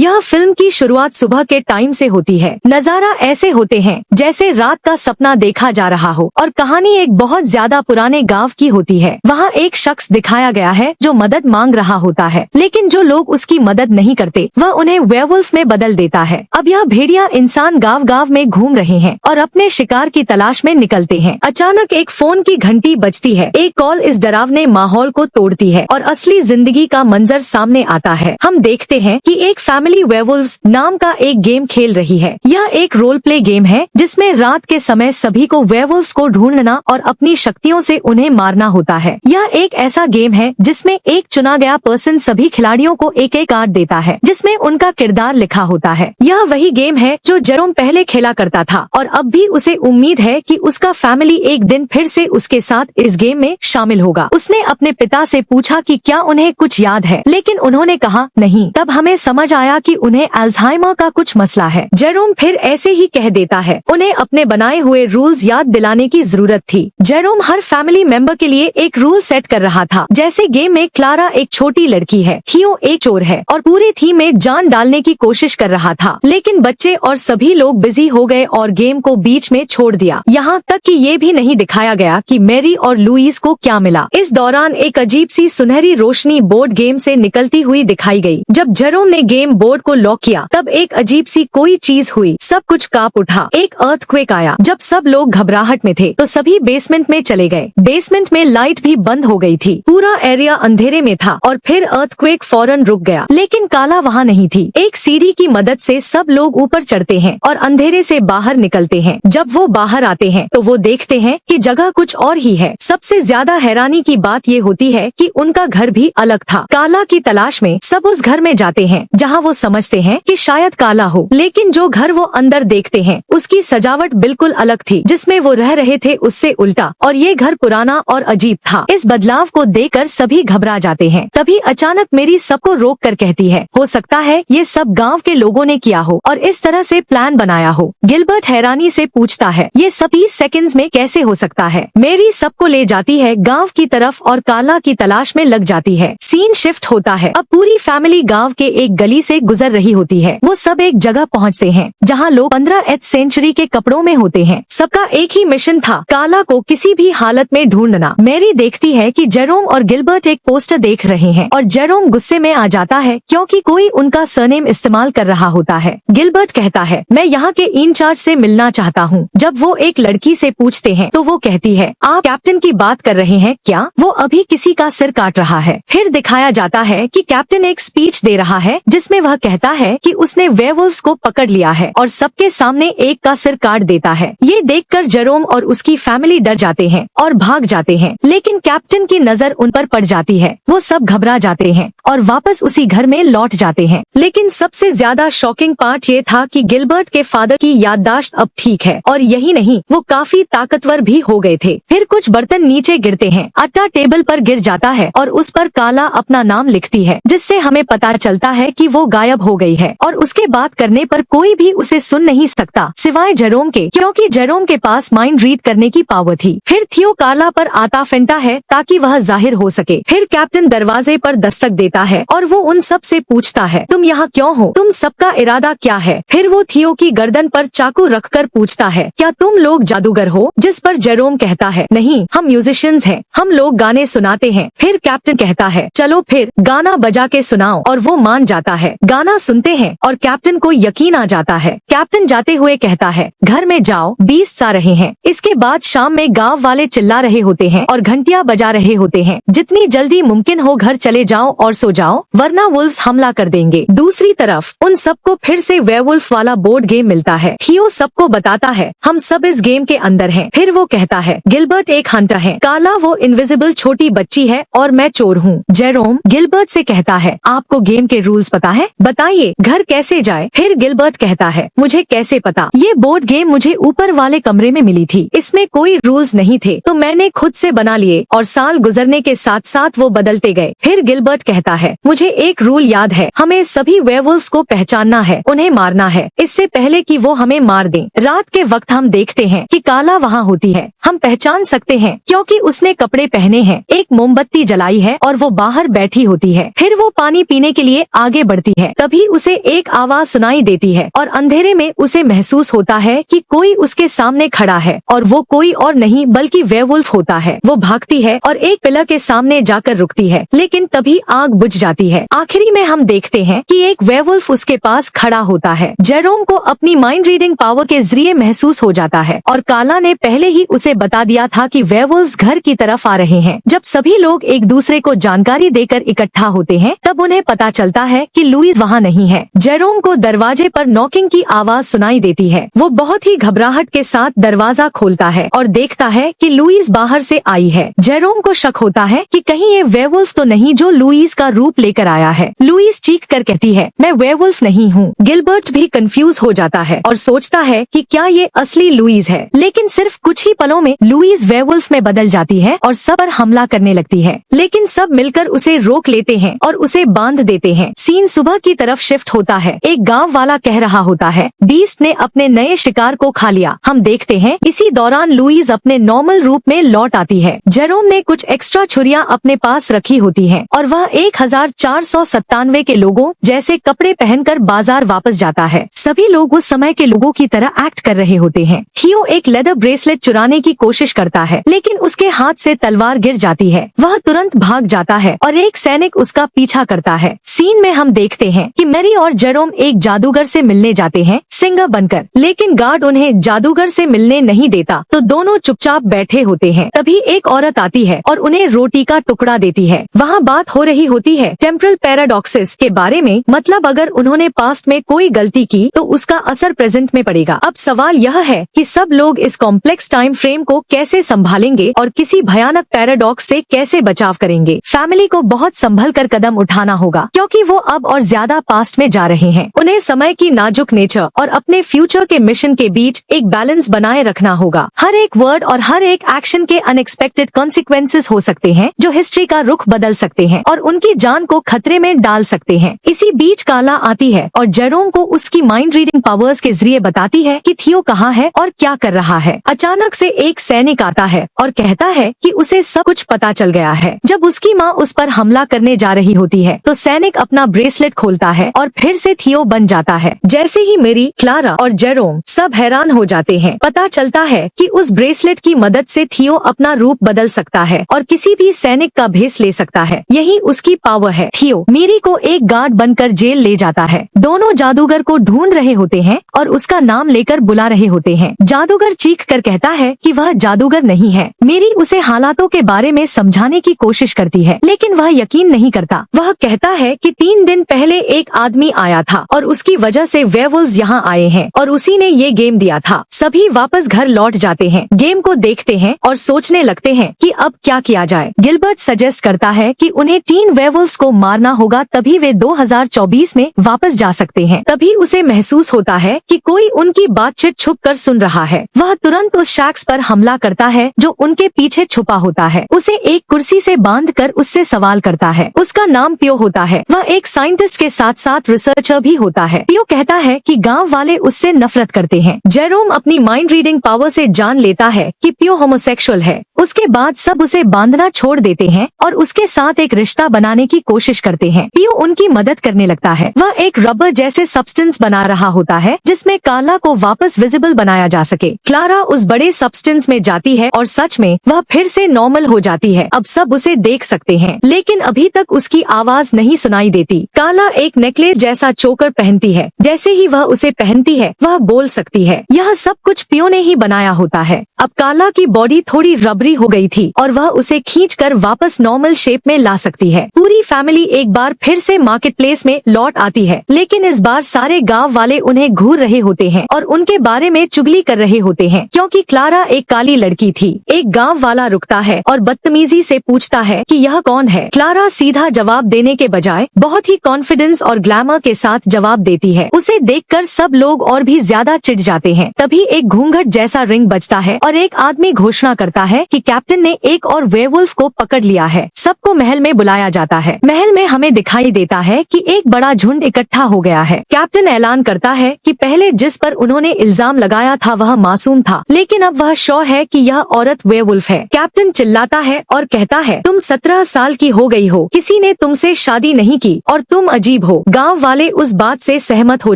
यह फिल्म की शुरुआत सुबह के टाइम से होती है। नजारा ऐसे होते हैं जैसे रात का सपना देखा जा रहा हो और कहानी एक बहुत ज्यादा पुराने गांव की होती है। वहाँ एक शख्स दिखाया गया है जो मदद मांग रहा होता है, लेकिन जो लोग उसकी मदद नहीं करते वह उन्हें वेयरवुल्फ में बदल देता है। अब यह भेड़िया इंसान गाँव गाँव में घूम रहे हैं और अपने शिकार की तलाश में निकलते हैं। अचानक एक फोन की घंटी बजती है। एक कॉल इस डरावने माहौल को तोड़ती है और असली जिंदगी का मंजर सामने आता है। हम देखते हैं कि एक फैमिली वेयरवुल्व्स नाम का एक गेम खेल रही है। यह एक रोल प्ले गेम है जिसमें रात के समय सभी को वेयरवुल्व्स को ढूंढना और अपनी शक्तियों से उन्हें मारना होता है। यह एक ऐसा गेम है जिसमें एक चुना गया पर्सन सभी खिलाड़ियों को एक एक कार्ड देता है जिसमें उनका किरदार लिखा होता है। यह वही गेम है जो जेरोम पहले खेला करता था और अब भी उसे उम्मीद है कि उसका फैमिली एक दिन फिर से उसके साथ इस गेम में शामिल होगा। उसने अपने पिता से पूछा कि क्या उन्हें कुछ याद है, लेकिन उन्होंने कहा नहीं। तब हमें समझ आया कि उन्हें अल्जाइमर का कुछ मसला है। जेरोम फिर ऐसे ही कह देता है उन्हें अपने बनाए हुए रूल्स याद दिलाने की जरूरत थी। जेरोम हर फैमिली मेंबर के लिए एक रूल सेट कर रहा था। जैसे गेम में क्लारा एक छोटी लड़की है, थियो एक चोर है और पूरी थीम में जान डालने की कोशिश कर रहा था, लेकिन बच्चे और सभी लोग बिजी हो गए और गेम को बीच में छोड़ दिया। यहाँ तक कि ये भी नहीं दिखाया गया कि मैरी और लुईस को क्या मिला। इस दौरान एक अजीब सी सुनहरी रोशनी बोर्ड गेम से निकलती हुई दिखाई गई। जब जेरोम ने गेम बोर्ड को लॉक किया तब एक अजीब सी कोई चीज हुई। सब कुछ कांप उठा। एक अर्थक्वेक आया। जब सब लोग घबराहट में थे तो सभी बेसमेंट में चले गए। बेसमेंट में लाइट भी बंद हो गई थी। पूरा एरिया अंधेरे में था और फिर अर्थक्वेक फौरन रुक गया, लेकिन काला वहाँ नहीं थी। एक सीढ़ी की मदद से सब लोग ऊपर चढ़ते हैं और अंधेरे से बाहर निकलते हैं। जब वो बाहर आते हैं तो वो देखते हैं कि जगह कुछ और ही है। सबसे ज्यादा हैरानी की बात ये होती है कि उनका घर भी अलग था। काला की तलाश में सब उस घर में जाते हैं जहां वो समझते हैं कि शायद काला हो, लेकिन जो घर वो अंदर देखते हैं उसकी सजावट बिल्कुल अलग थी। जिसमें वो रह रहे थे उससे उल्टा, और ये घर पुराना और अजीब था। इस बदलाव को देखकर सभी घबरा जाते हैं। तभी अचानक मेरी सबको रोक कर कहती है, हो सकता है ये सब गाँव के लोगों ने किया हो और इस तरह से प्लान बनाया हो। गिलबर्ट हैरानी से पूछता है, ये सब 30 सेकंड्स में कैसे हो सकता है। मेरी सबको ले जाती है गांव की तरफ और काला की तलाश में लग जाती है। सीन शिफ्ट होता है। अब पूरी फैमिली गांव के एक गली से गुजर रही होती है। वो सब एक जगह पहुंचते हैं जहां लोग 15वीं सेंचुरी के कपड़ों में होते हैं। सबका एक ही मिशन था, काला को किसी भी हालत में ढूंढना। मैरी देखती है कि जेरोम और गिलबर्ट एक पोस्टर देख रहे हैं और जेरोम गुस्से में आ जाता है क्योंकि कोई उनका सरनेम इस्तेमाल कर रहा होता है। गिलबर्ट कहता है, मैं यहाँ के इंचार्ज से मिलना चाहता हूँ। जब वो एक लड़की से पूछते हैं तो वो कहती है, आप कैप्टन की बात कर रहे हैं क्या? वो अभी किसी का सिर काट रहा है। फिर दिखाया जाता है कि कैप्टन एक स्पीच दे रहा है जिसमें वह कहता है कि उसने वेयरवुल्व्स को पकड़ लिया है और सबके सामने एक का सिर काट देता है। ये देखकर जेरोम और उसकी फैमिली डर जाते हैं और भाग जाते हैं, लेकिन कैप्टन की नजर उन पर पड़ जाती है। वो सब घबरा जाते हैं और वापस उसी घर में लौट जाते हैं। लेकिन सबसे ज्यादा शॉकिंग पार्ट ये था कि गिलबर्ट के फादर की याददाश्त अब ठीक है और यही नहीं, वो काफी ताकतवर भी हो गए थे। फिर कुछ बर्तन नीचे गिरते हैं। आटा टेबल पर गिर जाता है और उस पर काला अपना नाम लिखती है, जिससे हमें पता चलता है कि वो गायब हो गई है और उसके बात करने पर कोई भी उसे सुन नहीं सकता सिवाय जेरोम के, क्योंकि जेरोम के पास माइंड रीड करने की पावर थी। फिर थियो काला पर आता फेंटा है ताकि वह जाहिर हो सके। फिर कैप्टन दरवाजे पर दस्तक देता है और वो उन सब से पूछता है, तुम यहाँ क्यों हो? तुम सबका इरादा क्या है? फिर वो थियो की गर्दन पर चाकू रखकर पूछता है, क्या तुम लोग जादूगर हो? जिस पर जेरोम कहता है, नहीं, हम म्यूजिशियंस हैं, हम लोग गाने सुनाते हैं। फिर कैप्टन कहता है, चलो फिर गाना बजा के सुनाओ, और वो मान जाता है। गाना सुनते हैं और कैप्टन को यकीन आ जाता है। कैप्टन जाते हुए कहता है, घर में जाओ, 20 आ रहे हैं। इसके बाद शाम में गांव वाले चिल्ला रहे होते हैं और घंटियां बजा रहे होते हैं, जितनी जल्दी मुमकिन हो घर चले जाओ और सो जाओ, वरना वुल्व्स हमला कर देंगे। दूसरी तरफ उन सबको फिर से वेयरवुल्फ वाला बोर्ड गेम मिलता है। थियो सबको बताता है, हम सब इस गेम के अंदर हैं। फिर वो कहता है, गिलबर्ट एक हंटर है, काला वो इनविजिबल छोटी बच्ची है और मैं चोर हूँ। जेरोम गिलबर्ट से कहता है, आपको गेम के रूल्स पता है? बताइए घर कैसे जाए? फिर गिलबर्ट कहता है, मुझे कैसे पता? ये बोर्ड गेम मुझे ऊपर वाले कमरे में मिली थी। इसमें कोई रूल्स नहीं थे तो मैंने खुद से बना लिए और साल गुजरने के साथ साथ वो बदलते गए। फिर गिलबर्ट कहता है, मुझे एक रूल याद है, हमें सभी वेयरवुल्व्स को पहचानना है, उन्हें मारना है इससे पहले कि वो हमें मार दें। रात के वक्त हम देखते हैं कि काला वहाँ होती है। हम पहचान सकते हैं क्योंकि उसने कपड़े पहने हैं, एक मोमबत्ती जलाई है और वो बाहर बैठी होती है। फिर वो पानी पीने के लिए आगे बढ़ती है है। तभी उसे एक आवाज सुनाई देती है और अंधेरे में उसे महसूस होता है कि कोई उसके सामने खड़ा है और वो कोई और नहीं बल्कि वेयरवुल्फ होता है। वो भागती है और एक पिलर के सामने जाकर रुकती है, लेकिन तभी आग बुझ जाती है। आखिरी में हम देखते हैं कि एक वेयरवुल्फ उसके पास खड़ा होता है। जेरोम को अपनी माइंड रीडिंग पावर के जरिए महसूस हो जाता है और काला ने पहले ही उसे बता दिया था कि वेयरवुल्व्स घर की तरफ आ रहे हैं। जब सभी लोग एक दूसरे को जानकारी देकर इकट्ठा होते हैं तब उन्हें पता चलता है कि लुईस वहाँ नहीं है। जेरोम को दरवाजे पर नॉकिंग की आवाज सुनाई देती है। वो बहुत ही घबराहट के साथ दरवाजा खोलता है और देखता है कि लुईस बाहर से आई है। जेरोम को शक होता है कि कहीं ये वेयरवुल्फ तो नहीं जो लुईस का रूप लेकर आया है। लुईस चीख कर कहती है, मैं वेयरवुल्फ नहीं हूँ। गिलबर्ट भी कंफ्यूज हो जाता है और सोचता है कि क्या ये असली लुईस है, लेकिन सिर्फ कुछ ही पलों में लुईस वेयरवुल्फ में बदल जाती है और सब पर हमला करने लगती है, लेकिन सब मिलकर उसे रोक लेते हैं और उसे बांध देते हैं। सीन सुबह की तरफ शिफ्ट होता है। एक गाँव वाला कह रहा होता है, बीस्ट ने अपने नए शिकार को खा लिया। हम देखते हैं इसी दौरान लुईस अपने नॉर्मल रूप में लौट आती है। जेरोम ने कुछ एक्स्ट्रा छुरियां अपने पास रखी होती हैं और वह 1497 के लोगों जैसे कपड़े पहनकर बाजार वापस जाता है। सभी लोग उस समय के लोगों की तरह एक्ट कर रहे होते हैं। थियो एक लेदर ब्रेसलेट चुराने की कोशिश करता है, लेकिन उसके हाथ से तलवार गिर जाती है। वह तुरंत भाग जाता है और एक सैनिक उसका पीछा करता है। सीन में हम देखते हैं कि मैरी और जेरोम एक जादूगर से मिलने जाते हैं सिंगर बनकर, लेकिन गार्ड उन्हें जादूगर से मिलने नहीं देता तो दोनों चुपचाप बैठे होते हैं। तभी एक औरत आती है और उन्हें रोटी का टुकड़ा देती है। वहाँ बात हो रही होती है टेम्परल पैराडॉक्सिस के बारे में, मतलब अगर उन्होंने पास्ट में कोई गलती की तो उसका असर प्रेजेंट में पड़ेगा। अब सवाल यह है कि सब लोग इस कॉम्प्लेक्स टाइम फ्रेम को कैसे संभालेंगे और किसी भयानक पैराडॉक्स से कैसे बचाव करेंगे। फैमिली को बहुत संभल कर कदम उठाना होगा क्योंकि वो अब और ज्यादा पास्ट में जा रहे हैं। उन्हें समय की नाजुक नेचर और अपने फ्यूचर के मिशन के बीच एक बैलेंस बनाए रखना होगा। हर एक वर्ड और हर एक एक्शन के अनएक्सपेक्टेड कॉन्सिक्वेंसेस हो सकते हैं जो हिस्ट्री का रुख बदल सकते हैं और उनकी जान को खतरे में डाल सकते हैं। इसी बीच काला आती है और जेरोम को उसकी माइंड रीडिंग पावर्स के जरिए बताती है कि थियो कहाँ है और क्या कर रहा है। अचानक से एक सैनिक आता है और कहता है कि उसे सब कुछ पता चल गया है। जब उसकी माँ उस पर हमला करने जा रही होती है तो सैनिक अपना ब्रेसलेट खोलता है और फिर से थियो बन जाता है। जैसे ही मेरी, क्लारा और जेरोम सब हैरान हो जाते हैं। पता चलता है कि उस ब्रेसलेट की मदद से थियो अपना रूप बदल सकता है और किसी भी सैनिक का भेष ले सकता है। यही उसकी पावर है। थियो मेरी को एक गार्ड बनकर जेल ले जाता है। दोनों जादूगर को ढूंढ रहे होते हैं और उसका नाम लेकर बुला रहे होते हैं। जादूगर चीख कर कहता है कि वह जादूगर नहीं है। मेरी उसे हालातों के बारे में समझाने की कोशिश करती है, लेकिन वह यकीन नहीं करता। वह कहता है कि 3 दिन पहले एक आदमी आया था और उसकी वजह से वेयरवुल्व्स यहाँ आए हैं और उसी ने ये गेम दिया था। सभी वापस घर लौट जाते हैं, गेम को देखते हैं और सोचने लगते हैं कि अब क्या किया जाए। गिलबर्ट सजेस्ट करता है कि उन्हें 3 वेयरवुल्व्स को मारना होगा, तभी वे 2024 में वापस जा सकते हैं। तभी उसे महसूस होता है कि कोई उनकी बातचीत छुप कर सुन रहा है। वह तुरंत उस शख्स पर हमला करता है जो उनके पीछे छुपा होता है। उसे एक कुर्सी से बांधकर उससे सवाल करता है। उसका नाम पियो होता है। वह एक साइंटिस्ट के साथ साथ रिसर्चर भी होता है। पियो कहता है कि गांव वाले उससे नफरत करते हैं। जेरोम अपनी माइंड रीडिंग पावर से जान लेता है कि पियो होमोसेक्सुअल है। उसके बाद सब उसे बांधना छोड़ देते हैं और उसके साथ एक रिश्ता बनाने की कोशिश करते हैं। पियो उनकी मदद करने लगता है। वह एक रबर जैसे सब्सटेंस बना रहा होता है जिसमें काला को वापस विजिबल बनाया जा सके। क्लारा उस बड़े सब्सटेंस में जाती है और सच में वह फिर से नॉर्मल हो जाती है। अब सब उसे देख सकते हैं, लेकिन अभी तक उसकी आवाज नहीं सुनाई देती। काला एक नेकलेस जैसा चोकर पहनती है। जैसे ही वह उसे पहनती है वह बोल सकती है। यह सब कुछ पियो ने ही बनाया होता है। अब काला की बॉडी थोड़ी रबरी हो गई थी और वह उसे खींचकर वापस नॉर्मल शेप में ला सकती है। पूरी फैमिली एक बार फिर से मार्केट प्लेस में लौट आती है, लेकिन इस बार सारे गांव वाले उन्हें घूर रहे होते हैं और उनके बारे में चुगली कर रहे होते हैं क्योंकि क्लारा एक काली लड़की थी। एक गांव वाला रुकता है और बदतमीजी से पूछता है कि यह कौन है। क्लारा सीधा जवाब देने के बजाय बहुत ही कॉन्फिडेंस और ग्लैमर के साथ जवाब देती है। उसे देखकर सब लोग और भी ज्यादा चिढ़ जाते हैं। तभी एक घूंघट जैसा रिंग बजता है और एक आदमी घोषणा करता है कि कैप्टन ने एक और वेयरवुल्फ को पकड़ लिया है। सबको महल में बुलाया जाता है। महल में हमें दिखाई देता है कि एक बड़ा झुंड इकट्ठा हो गया है। कैप्टन ऐलान करता है कि पहले जिस पर उन्होंने इल्जाम लगाया था वह मासूम था, लेकिन अब वह श्योर है कि यह औरत वेयरवुल्फ है। कैप्टन चिल्लाता है और कहता है, तुम 17 साल की हो गई हो, किसी ने तुमसे शादी नहीं की और तुम अजीब नसीब हो। गाँव वाले उस बात से सहमत हो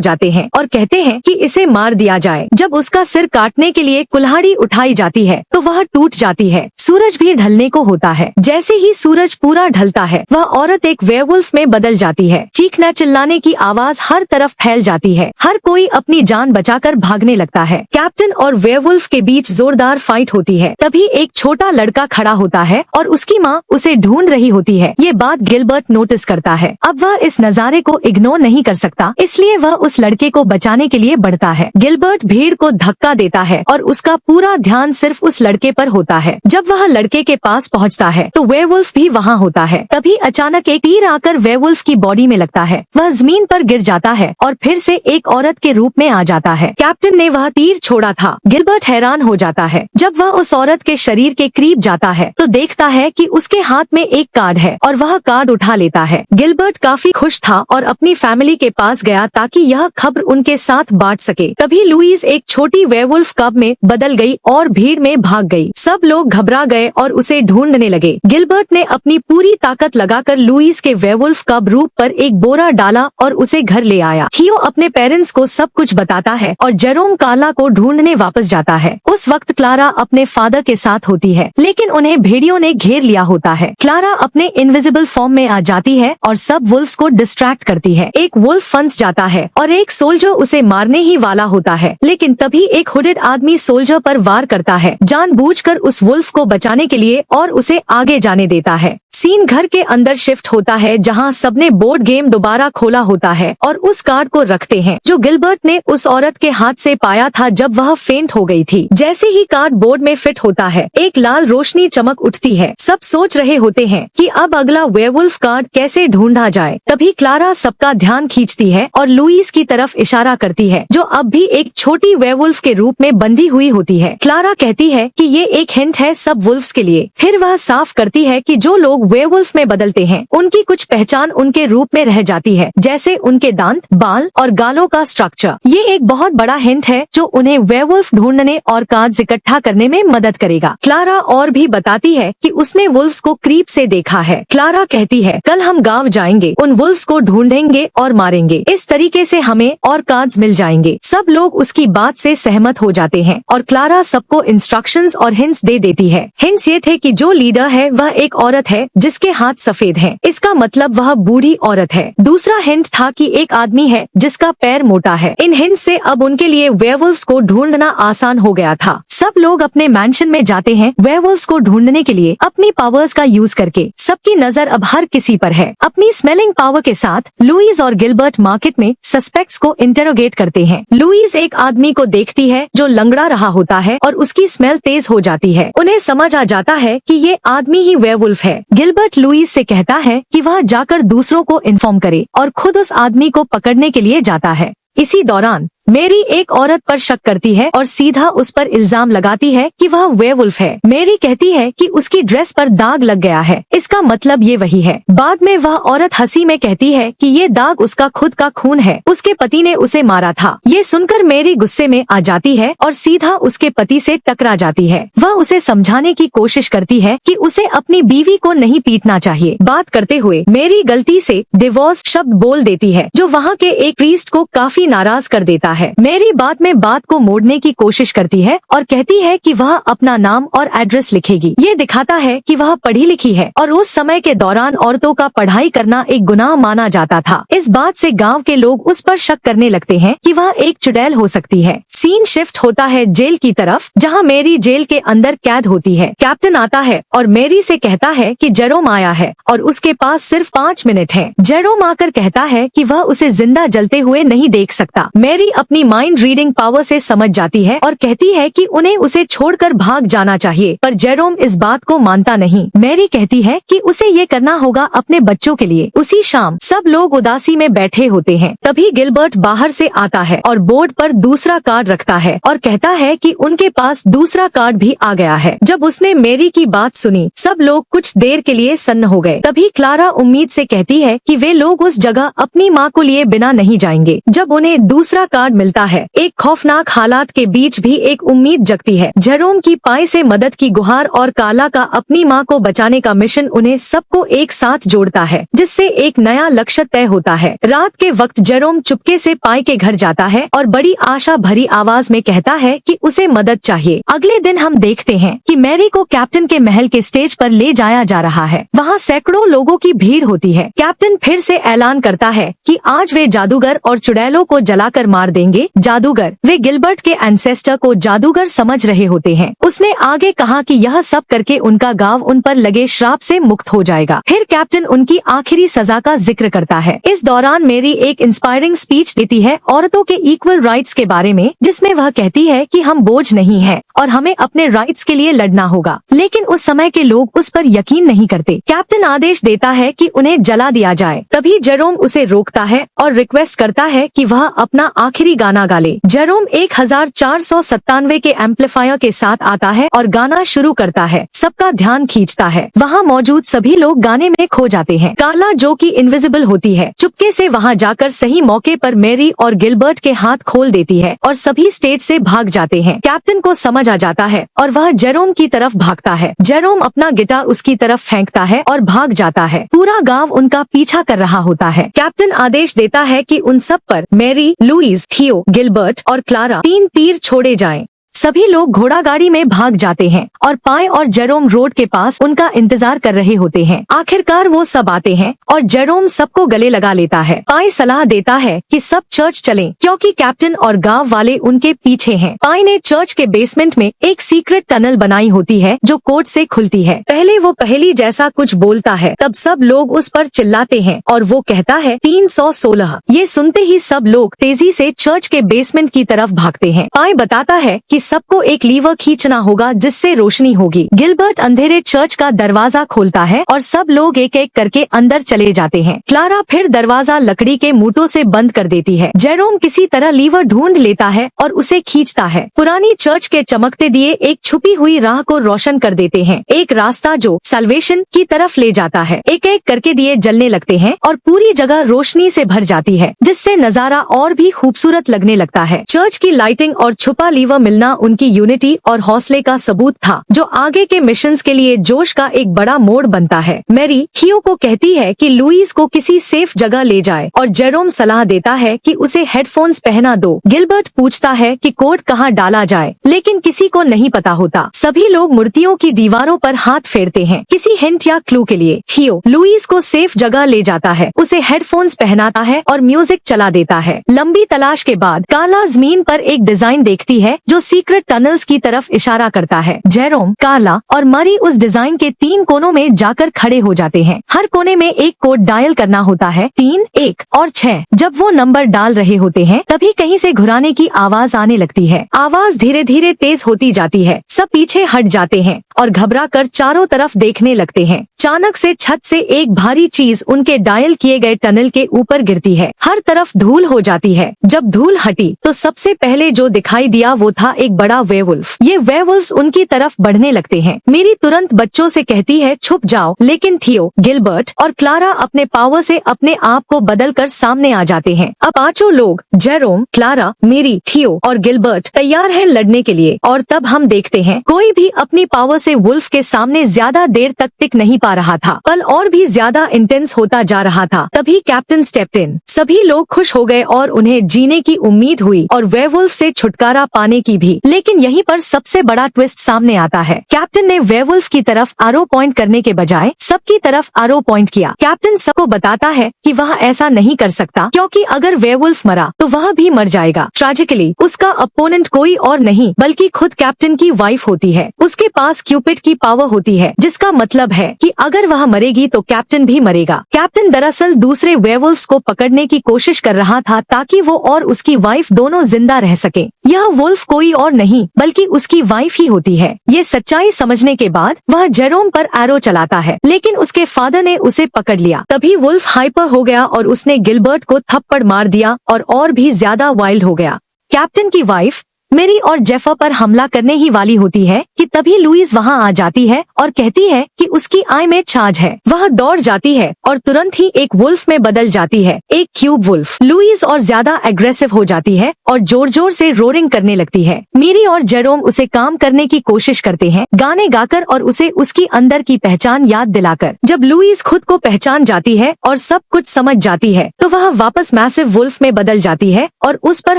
जाते हैं और कहते हैं कि इसे मार दिया जाए। जब उसका सिर काटने के लिए कुल्हाड़ी उठाई जाती है तो वह टूट जाती है। सूरज भी ढलने को होता है। जैसे ही सूरज पूरा ढलता है वह औरत एक वेयरवुल्फ में बदल जाती है। चीखने चिल्लाने की आवाज हर तरफ फैल जाती है। हर कोई अपनी जान बचाकर भागने लगता है। कैप्टन और वेयरवुल्फ के बीच जोरदार फाइट होती है। तभी एक छोटा लड़का खड़ा होता है और उसकी माँ उसे ढूंढ रही होती है। ये बात गिलबर्ट नोटिस करता है। अब वह इस नजारे को इग्नोर नहीं कर सकता, इसलिए वह उस लड़के को बचाने के लिए बढ़ता है। गिलबर्ट भीड़ को धक्का देता है और उसका पूरा ध्यान सिर्फ उस लड़के पर होता है। जब वह लड़के के पास पहुंचता है तो वेयरवुल्फ भी वहां होता है। तभी अचानक एक तीर आकर वेयरवुल्फ की बॉडी में लगता है। वह जमीन पर गिर जाता है और फिर से एक औरत के रूप में आ जाता है। कैप्टन ने वह तीर छोड़ा था। गिलबर्ट हैरान हो जाता है। जब वह उस औरत के शरीर के करीब जाता है तो देखता है कि उसके हाथ में एक कार्ड है और वह कार्ड उठा लेता है। गिलबर्ट काफी खुश था और अपनी फैमिली के पास गया ताकि यह खबर उनके साथ बांट सके। तभी लुईस एक छोटी वेयरवुल्फ कब में बदल गई और भीड़ में भाग गई। सब लोग घबरा गए और उसे ढूंढने लगे। गिलबर्ट ने अपनी पूरी ताकत लगाकर लुईस के वेयरवुल्फ कब रूप पर एक बोरा डाला और उसे घर ले आया। थियो अपने पेरेंट्स को सब कुछ बताता है और जेरोम कार्ला को ढूंढने वापस जाता है। उस वक्त क्लारा अपने फादर के साथ होती है, लेकिन उन्हें भेड़ियों ने घेर लिया होता है। क्लारा अपने इनविजिबल फॉर्म में आ जाती है और सब वुल्फ्स को डिस्ट्रैक्ट करती है। एक वुल्फ फंस जाता है और एक सोल्जर उसे मारने ही वाला होता है, लेकिन तभी एक हुडेड आदमी सोल्जर पर वार करता है, जानबूझकर उस वुल्फ को बचाने के लिए, और उसे आगे जाने देता है। सीन घर के अंदर शिफ्ट होता है जहां सबने बोर्ड गेम दोबारा खोला होता है और उस कार्ड को रखते हैं जो गिलबर्ट ने उस औरत के हाथ से पाया था जब वह फेंट हो गई थी। जैसे ही कार्ड बोर्ड में फिट होता है एक लाल रोशनी चमक उठती है। सब सोच रहे होते हैं कि अब अगला वेयरवुल्फ कार्ड कैसे ढूंढा जाए। तभी क्लारा सबका ध्यान खींचती है और लुईस की तरफ इशारा करती है जो अब भी एक छोटी वेयरवुल्फ के रूप में बंधी हुई होती है। क्लारा कहती है कि ये एक हिंट है सब वुल्फ्स के लिए। फिर वह साफ करती है कि जो लोग वेयरवुल्फ में बदलते हैं उनकी कुछ पहचान उनके रूप में रह जाती है, जैसे उनके दांत, बाल और गालों का स्ट्रक्चर। ये एक बहुत बड़ा हिंट है जो उन्हें वेयरवुल्फ ढूंढने और कार्ड्स इकट्ठा करने में मदद करेगा। क्लारा और भी बताती है कि उसने वुल्फ्स को क्रीप से देखा है। क्लारा कहती है कल हम गांव जाएंगे, उन वुल्फ्स को ढूंढेंगे और मारेंगे। इस तरीके से हमें और कार्ड्स मिल जाएंगे। सब लोग उसकी बात से सहमत हो जाते हैं और क्लारा सबको इंस्ट्रक्शंस और हिंट्स दे देती है। हिंट्स ये थे कि जो लीडर है वह एक औरत है जिसके हाथ सफेद हैं, इसका मतलब वह बूढ़ी औरत है। दूसरा हिंट था कि एक आदमी है जिसका पैर मोटा है। इन हिंट से अब उनके लिए वेयरवुल्फ्स को ढूंढना आसान हो गया था। सब लोग अपने मैंशन में जाते हैं वेयरवुल्फ्स को ढूंढने के लिए अपनी पावर्स का यूज करके। सबकी नजर अब हर किसी पर है। अपनी स्मेलिंग पावर के साथ लुईस और गिलबर्ट मार्केट में सस्पेक्ट्स को इंटेरोगेट करते हैं। लुईस एक आदमी को देखती है जो लंगड़ा रहा होता है और उसकी स्मेल तेज हो जाती है। उन्हें समझ आ जाता है कि ये आदमी ही वेयरवुल्फ है। गिलबर्ट लुईस से कहता है कि वह जाकर दूसरों को इन्फॉर्म करे और खुद उस आदमी को पकड़ने के लिए जाता है। इसी दौरान मेरी एक औरत पर शक करती है और सीधा उस पर इल्जाम लगाती है कि वह वेयरवुल्फ है। मेरी कहती है कि उसकी ड्रेस पर दाग लग गया है, इसका मतलब ये वही है। बाद में वह औरत हंसी में कहती है कि ये दाग उसका खुद का खून है, उसके पति ने उसे मारा था। ये सुनकर मेरी गुस्से में आ जाती है और सीधा उसके पति से टकरा जाती है। वह उसे समझाने की कोशिश करती है कि उसे अपनी बीवी को नहीं पीटना चाहिए। बात करते हुए मेरी गलती से डिवोर्स शब्द बोल देती है जो वहाँ के एक प्रीस्ट को काफी नाराज कर देता है। मेरी बात में बात को मोड़ने की कोशिश करती है और कहती है कि वह अपना नाम और एड्रेस लिखेगी। ये दिखाता है कि वह पढ़ी लिखी है और उस समय के दौरान औरतों का पढ़ाई करना एक गुनाह माना जाता था। इस बात से गांव के लोग उस पर शक करने लगते हैं कि वह एक चुड़ैल हो सकती है। सीन शिफ्ट होता है जेल की तरफ जहाँ मेरी जेल के अंदर कैद होती है। कैप्टन आता है और मेरी से कहता है कि जेरोम आया है और उसके पास सिर्फ 5 मिनट है। जेरोम आकर कहता है कि वह उसे जिंदा जलते हुए नहीं देख सकता। मेरी अपनी माइंड रीडिंग पावर से समझ जाती है और कहती है कि उन्हें उसे छोड़कर भाग जाना चाहिए, पर जेरोम इस बात को मानता नहीं। मैरी कहती है कि उसे ये करना होगा अपने बच्चों के लिए। उसी शाम सब लोग उदासी में बैठे होते हैं। तभी गिलबर्ट बाहर से आता है और बोर्ड पर दूसरा कार्ड रखता है और कहता है कि उनके पास दूसरा कार्ड भी आ गया है। जब उसने मैरी की बात सुनी, सब लोग कुछ देर के लिए सन्न हो गए। तभी क्लारा उम्मीद से कहती है कि वे लोग उस जगह अपनी माँ को लिए बिना नहीं जाएंगे। जब उन्हें दूसरा कार्ड मिलता है, एक खौफनाक हालात के बीच भी एक उम्मीद जगती है। जेरोम की पाई से मदद की गुहार और कार्ला का अपनी माँ को बचाने का मिशन उन्हें सबको एक साथ जोड़ता है, जिससे एक नया लक्ष्य तय होता है। रात के वक्त जेरोम चुपके से पाई के घर जाता है और बड़ी आशा भरी आवाज में कहता है कि उसे मदद चाहिए। अगले दिन हम देखते हैं कि मैरी को कैप्टन के महल के स्टेज पर ले जाया जा रहा है। वहाँ सैकड़ों लोगों की भीड़ होती है। कैप्टन फिर से ऐलान करता है कि आज वे जादूगर और चुड़ैलों को जलाकर मार देंगे। जादूगर, वे गिलबर्ट के एंसेस्टर को जादूगर समझ रहे होते हैं। उसने आगे कहा कि यह सब करके उनका गांव उन पर लगे श्राप से मुक्त हो जाएगा। फिर कैप्टन उनकी आखिरी सजा का जिक्र करता है। इस दौरान मेरी एक इंस्पायरिंग स्पीच देती है औरतों के इक्वल राइट्स के बारे में, जिसमें वह कहती है कि हम बोझ नहीं हैं और हमें अपने राइट्स के लिए लड़ना होगा। लेकिन उस समय के लोग उस पर यकीन नहीं करते। कैप्टन आदेश देता है कि उन्हें जला दिया जाए। तभी जेरोम उसे रोकता है और रिक्वेस्ट करता है कि वह अपना आखिरी गाना गा ले। जेरोम 1497 के एम्पलीफायर के साथ आता है और गाना शुरू करता है। सबका ध्यान खींचता है। वहाँ मौजूद सभी लोग गाने में खो जाते हैं। कार्ला, जो कि इनविजिबल होती है, चुपके से वहाँ जाकर सही मौके पर मैरी और गिलबर्ट के हाथ खोल देती है और सभी स्टेज से भाग जाते हैं। कैप्टन को समझ आ जाता है और वह जेरोम की तरफ भागता है। जेरोम अपना गिटार उसकी तरफ फेंकता है और भाग जाता है। पूरा गांव उनका पीछा कर रहा होता है। कैप्टन आदेश देता है कि उन सब पर मैरी, लुईस, थियो, गिलबर्ट और क्लारा 3 तीर छोड़े जाएं। सभी लोग घोड़ा गाड़ी में भाग जाते हैं और पाई और जेरोम रोड के पास उनका इंतजार कर रहे होते हैं। आखिरकार वो सब आते हैं और जेरोम सबको गले लगा लेता है। पाई सलाह देता है कि सब चर्च चलें, क्योंकि कैप्टन और गांव वाले उनके पीछे हैं। पाई ने चर्च के बेसमेंट में एक सीक्रेट टनल बनाई होती है जो कोड से खुलती है। पहले वो पहेली जैसा कुछ बोलता है, तब सब लोग उस पर चिल्लाते हैं और वो कहता है 316। ये सुनते ही सब लोग तेजी से चर्च के बेसमेंट की तरफ भागते हैं। पाई बताता है कि सबको एक लीवर खींचना होगा जिससे रोशनी होगी। गिलबर्ट अंधेरे चर्च का दरवाजा खोलता है और सब लोग एक एक करके अंदर चले जाते हैं। क्लारा फिर दरवाजा लकड़ी के मूठों से बंद कर देती है। जेरोम किसी तरह लीवर ढूंढ लेता है और उसे खींचता है। पुरानी चर्च के चमकते दिए एक छुपी हुई राह को रोशन कर देते हैं, एक रास्ता जो साल्वेशन की तरफ ले जाता है। एक एक करके दिए जलने लगते हैं और पूरी जगह रोशनी से भर जाती है, जिससे नजारा और भी खूबसूरत लगने लगता है। चर्च की लाइटिंग और छुपा लीवर मिलना उनकी यूनिटी और हौसले का सबूत था, जो आगे के मिशंस के लिए जोश का एक बड़ा मोड़ बनता है। मैरी थियो को कहती है कि लुईस को किसी सेफ जगह ले जाए और जेरोम सलाह देता है कि उसे हेडफोन्स पहना दो। गिलबर्ट पूछता है कि कोड कहाँ डाला जाए, लेकिन किसी को नहीं पता होता। सभी लोग मूर्तियों की दीवारों पर हाथ फेरते हैं किसी हिंट या क्लू के लिए। थियो लुईस को सेफ जगह ले जाता है, उसे हेडफोन्स पहनाता है और म्यूजिक चला देता है। लंबी तलाश के बाद कार्ला जमीन पर एक डिजाइन देखती है जो सीक्रेट टनल्स की तरफ इशारा करता है। जेरोम, कार्ला और मरी उस डिजाइन के 3 कोनों में जाकर खड़े हो जाते हैं। हर कोने में एक कोड डायल करना होता है, 3, 1 और 6। जब वो नंबर डाल रहे होते हैं, तभी कहीं से घुराने की आवाज आने लगती है। आवाज धीरे धीरे तेज होती जाती है। सब पीछे हट जाते हैं और घबरा कर चारों तरफ देखने लगते हैं। अचानक से छत से एक भारी चीज उनके डायल किए गए टनल के ऊपर गिरती है। हर तरफ धूल हो जाती है। जब धूल हटी तो सबसे पहले जो दिखाई दिया वो था एक बड़ा वेयरवुल्फ। ये वेयरवुल्फ्स उनकी तरफ बढ़ने लगते हैं। मेरी तुरंत बच्चों से कहती है छुप जाओ, लेकिन थियो, गिलबर्ट और क्लारा अपने पावर से अपने आप को बदलकर सामने आ जाते हैं। अब 5 लोग, जेरोम, क्लारा, मेरी, थियो और गिलबर्ट तैयार हैं लड़ने के लिए। और तब हम देखते हैं कोई भी अपनी पावर से वुल्फ के सामने ज्यादा देर तक टिक नहीं पा रहा था। पल और भी ज्यादा इंटेंस होता जा रहा था। तभी कैप्टन स्टेप्ड इन। सभी लोग खुश हो गए और उन्हें जीने की उम्मीद हुई और वेयरवुल्फ से छुटकारा पाने की भी। लेकिन यहीं पर सबसे बड़ा ट्विस्ट सामने आता है। कैप्टन ने वेयरवुल्फ की तरफ आरो पॉइंट करने के बजाय सबकी तरफ आरो पॉइंट किया। कैप्टन सबको बताता है कि वह ऐसा नहीं कर सकता, क्योंकि अगर वेयरवुल्फ मरा तो वह भी मर जाएगा। ट्रेजिकली उसका अपोनेंट कोई और नहीं बल्कि खुद कैप्टन की वाइफ होती है। उसके पास क्यूपिड की पावर होती है, जिसका मतलब है कि अगर वह मरेगी तो कैप्टन भी मरेगा। कैप्टन दरअसल दूसरे वेयरवुल्फ्स को पकड़ने की कोशिश कर रहा था ताकि वो और उसकी वाइफ दोनों जिंदा रह सके। यह वुल्फ कोई और नहीं बल्कि उसकी वाइफ ही होती है। ये सच्चाई समझने के बाद वह जेरोम पर एरो चलाता है, लेकिन उसके फादर ने उसे पकड़ लिया। तभी वुल्फ हाइपर हो गया और उसने गिलबर्ट को थप्पड़ मार दिया और भी ज्यादा वाइल्ड हो गया। कैप्टन की वाइफ मेरी और जेफर पर हमला करने ही वाली होती है कि तभी लुईस वहाँ आ जाती है और कहती है कि उसकी आई में छाछ है। वह दौड़ जाती है और तुरंत ही एक वुल्फ में बदल जाती है, एक क्यूब वुल्फ। लुईस और ज्यादा एग्रेसिव हो जाती है और जोर जोर से रोरिंग करने लगती है। मेरी और जेरोम उसे काम करने की कोशिश करते हैं, गाने गाकर और उसे उसकी अंदर की पहचान याद दिलाकर। जब लुईस खुद को पहचान जाती है और सब कुछ समझ जाती है तो वह वापस मैसिव वुल्फ में बदल जाती है और उस पर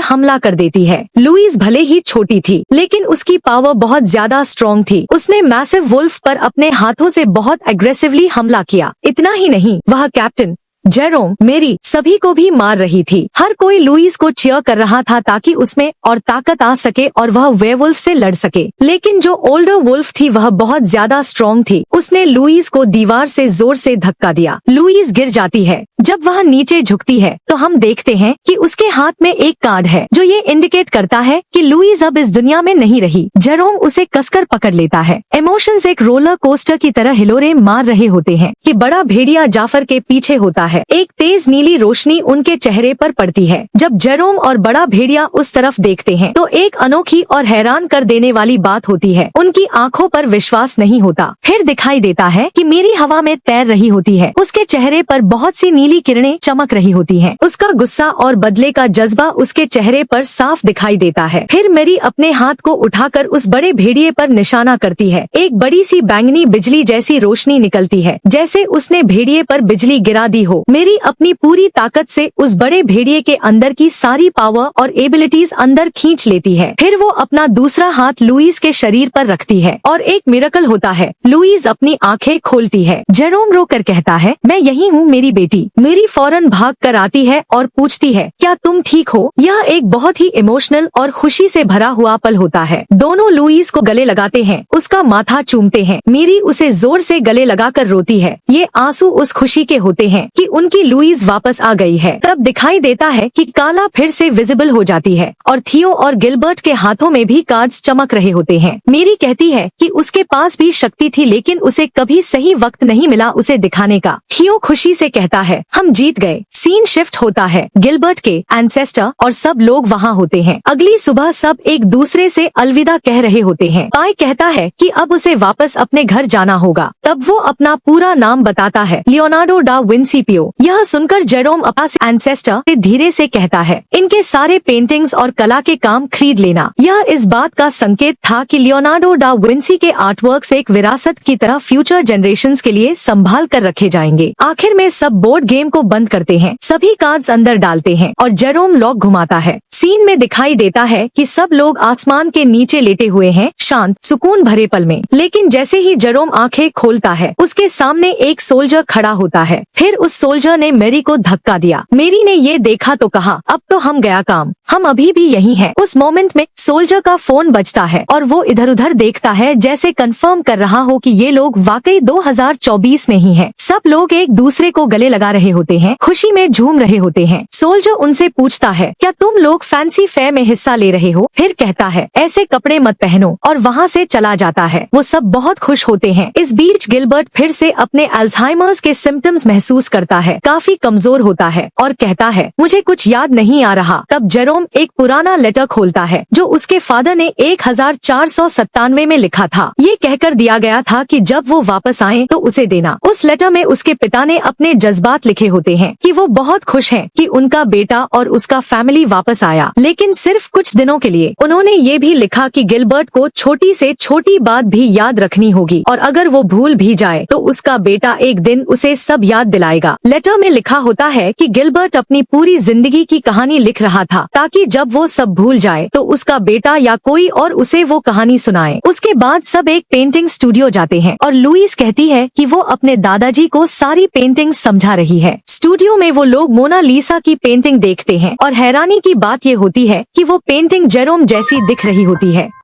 हमला कर देती है। लुईस भले ही छोटी थी लेकिन उसकी पावर बहुत ज्यादा स्ट्रॉन्ग थी। उसने मैसिव वुल्फ पर अपने हाथों से बहुत एग्रेसिवली हमला किया। इतना ही नहीं, वह कैप्टन, जेरोम, मेरी सभी को भी मार रही थी। हर कोई लुईस को चीयर कर रहा था ताकि उसमें और ताकत आ सके और वह वेयरवुल्फ से लड़ सके। लेकिन जो ओल्डर वुल्फ थी वह बहुत ज्यादा स्ट्रॉन्ग थी। उसने लुईस को दीवार से जोर से धक्का दिया। लुईस गिर जाती है। जब वह नीचे झुकती है तो हम देखते हैं कि उसके हाथ में एक कार्ड है जो ये इंडिकेट करता है कि लुईस अब इस दुनिया में नहीं रही। जेरोम उसे कसकर पकड़ लेता है। इमोशंस एक रोलर कोस्टर की तरह हिलोरे मार रहे होते हैं कि बड़ा भेड़िया जाफर के पीछे होता है। एक तेज नीली रोशनी उनके चेहरे पर पड़ती है। जब जेरोम और बड़ा भेड़िया उस तरफ देखते हैं तो एक अनोखी और हैरान कर देने वाली बात होती है। उनकी आंखों पर विश्वास नहीं होता। फिर दिखाई देता है कि मेरी हवा में तैर रही होती है। उसके चेहरे पर बहुत सी नीली किरणें चमक रही होती हैं। उसका गुस्सा और बदले का जज्बा उसके चेहरे पर साफ दिखाई देता है। फिर मेरी अपने हाथ को उठाकर उस बड़े भेड़िए पर निशाना करती है। एक बड़ी सी बैंगनी बिजली जैसी रोशनी निकलती है, जैसे उसने भेड़िए पर बिजली गिरा दी हो। मेरी अपनी पूरी ताकत से उस बड़े भेड़िए के अंदर की सारी पावर और एबिलिटीज अंदर खींच लेती है। फिर वो अपना दूसरा हाथ लुईस के शरीर पर रखती है और एक मिरेकल होता है। लुईस अपनी आंखें खोलती है। जेरोम रोकर कहता है, मैं यही हूँ मेरी बेटी। मेरी फौरन भाग कर आती है और पूछती है, क्या तुम ठीक हो? यह एक बहुत ही इमोशनल और खुशी से भरा हुआ पल होता है। दोनों लुईस को गले लगाते हैं, उसका माथा चूमते हैं। मेरी उसे जोर से गले लगाकर रोती है। ये आंसू उस खुशी के होते हैं कि उनकी लुईस वापस आ गई है। तब दिखाई देता है कि काला फिर से विजिबल हो जाती है और थियो और गिलबर्ट के हाथों में भी कार्ड्स चमक रहे होते हैं। मेरी कहती है कि उसके पास भी शक्ति थी लेकिन उसे कभी सही वक्त नहीं मिला उसे दिखाने का। थियो खुशी से कहता है, हम जीत गए। सीन शिफ्ट होता है। गिलबर्ट के एंसेस्टर और सब लोग वहाँ होते हैं। अगली सुबह सब एक दूसरे से अलविदा कह रहे होते हैं। पाई कहता है कि अब उसे वापस अपने घर जाना होगा। तब वो अपना पूरा नाम बताता है, लियोनार्डो डा विंसी पियो। यह सुनकर जेरोम अपना एंसेस्टर से धीरे से कहता है, इनके सारे पेंटिंग्स और कला के काम खरीद लेना। यह इस बात का संकेत था कि लियोनार्डो डा विंसी के आर्टवर्क्स एक विरासत की तरह फ्यूचर जनरेशंस के लिए संभाल कर रखे जाएंगे। आखिर में सब बोर्ड गेम को बंद करते हैं, सभी कार्ड्स अंदर डालते हैं और जेरोम लॉक घुमाता है। सीन में दिखाई देता है कि सब लोग आसमान के नीचे लेटे हुए हैं, शांत सुकून भरे पल में। लेकिन जैसे ही जेरोम आंखें खोलता है उसके सामने एक सोल्जर खड़ा होता है। फिर उस सोल्जर ने मेरी को धक्का दिया। मेरी ने ये देखा तो कहा, अब तो हम गया काम, हम अभी भी यही हैं। उस मोमेंट में सोल्जर का फोन बजता है और वो इधर उधर देखता है जैसे कंफर्म कर रहा हो कि ये लोग वाकई 2024 में ही हैं। सब लोग एक दूसरे को गले लगा रहे होते हैं, खुशी में झूम रहे होते हैं। सोल्जर उनसे पूछता है, क्या तुम लोग फैंसी फेयर में हिस्सा ले रहे हो? फिर कहता है, ऐसे कपड़े मत पहनो, और वहाँ से चला जाता है। वो सब बहुत खुश होते हैं। इस बीच गिलबर्ट फिर से अपने अल्जाइमर्स के सिम्टम्स महसूस करता है, काफी कमजोर होता है और कहता है, मुझे कुछ याद नहीं आ रहा। तब जेरोम एक पुराना लेटर खोलता है जो उसके फादर ने 1497 में लिखा था। ये कहकर दिया गया था कि जब वो वापस आए तो उसे देना। उस लेटर में उसके पिता ने अपने जज्बात लिखे होते हैं कि वो बहुत खुश हैं कि उनका बेटा और उसका फैमिली वापस आया, लेकिन सिर्फ कुछ दिनों के लिए। उन्होंने ये भी लिखा कि गिलबर्ट को छोटी से छोटी बात भी याद रखनी होगी और अगर वो भूल भी जाए तो उसका बेटा एक दिन उसे सब याद दिलाएगा। लेटर में लिखा होता है कि गिलबर्ट अपनी पूरी जिंदगी की कहानी लिख रहा था ताकि जब वो सब भूल जाए तो उसका बेटा या कोई और उसे वो कहानी सुनाए। उसके बाद सब एक पेंटिंग स्टूडियो जाते हैं और लुईस कहती है कि वो अपने दादाजी को सारी पेंटिंग समझा रही है। स्टूडियो में वो लोग मोनालिसा की पेंटिंग देखते हैं और हैरानी की बात ये होती है कि वो पेंटिंग जेरोम जैसी दिख रही होती है।